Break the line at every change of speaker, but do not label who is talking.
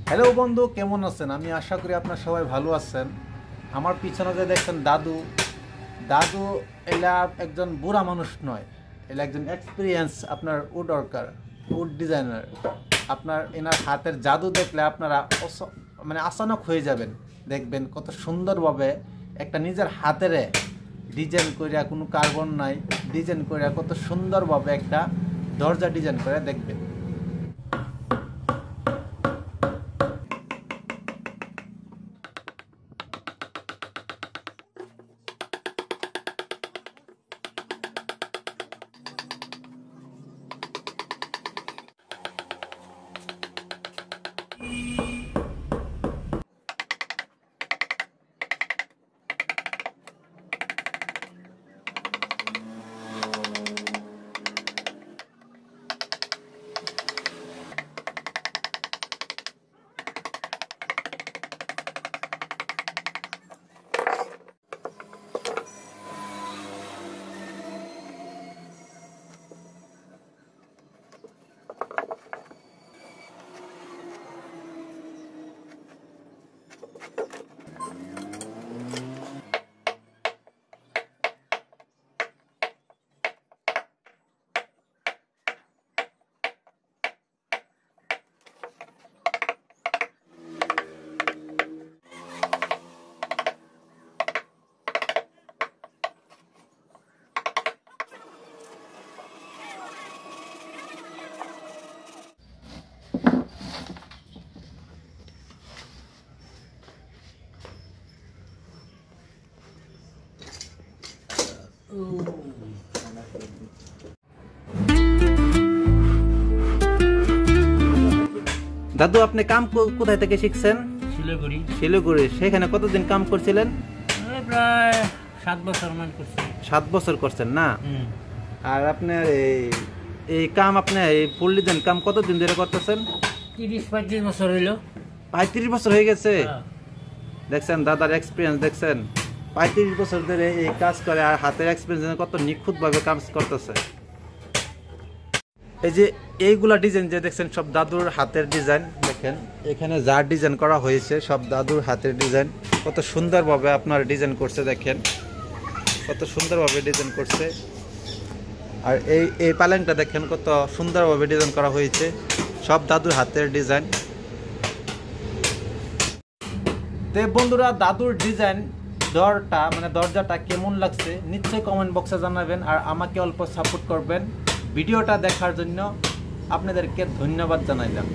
Hello বন্ধু, কেমন আছেন? আমি আশা করি আপনার সবাই ভালো আছেন। আমার পিছনে যে দেখছেন দাদু দাদু এলা একজন বুড়া মানুষ নয়, এলা একজন এক্সপিরিয়েন্স আপনার উড ওয়ার্কার, উড ডিজাইনার। আপনার এনার হাতের জাদু দেখলে আপনারা আচানক হয়ে যাবেন। দেখবেন কত সুন্দরভাবে একটা নিজের হাতেরে ডিজাইন করিয়া, কোনো কার্বন নাই, ডিজাইন করিয়া কত সুন্দরভাবে একটা দরজা ডিজাইন করে দেখবেন। দাদু, আপনি কাম কোথায় থেকে শিখছেন? শিলিগুড়ি। সেখানে কতদিন কাম করছিলেন?
প্রায় 7 বছর মান করছি।
7 বছর করছেন না? আর আপনার এই কাম, আপনি এই ফুল ডিজাইন কাম কতদিন ধরে করতেছেন?
30-35 বছর হইল।
35 বছর হয়ে গেছে? দেখছেন দাদার এক্সপিরিয়েন্স, দেখছেন 35 বছর ধরে এই কাজ করে, আর হাতের এক্সপিরিয়েন্স কত নিখুঁত ভাবে কাজ করতেছে। এই যে এইগুলা ডিজাইন যে দেখছেন, সব দাদুর হাতের ডিজাইন। দেখেন এখানে যা ডিজাইন করা হয়েছে সব দাদুর হাতের ডিজাইন। কত সুন্দরভাবে আপনার ডিজাইন করছে, দেখেন কত সুন্দরভাবে ডিজাইন করছে। আর এই পালেংটা দেখেন কত সুন্দরভাবে ডিজাইন করা হয়েছে, সব দাদুর হাতের ডিজাইন। তো বন্ধুরা, দাদুর ডিজাইন দরজাটা কেমন লাগছে নিশ্চয়ই কমেন্ট বক্সে জানাবেন, আর আমাকে অল্প সাপোর্ট করবেন। ভিডিওটা দেখার জন্য আপনাদেরকে ধন্যবাদ জানাইলাম।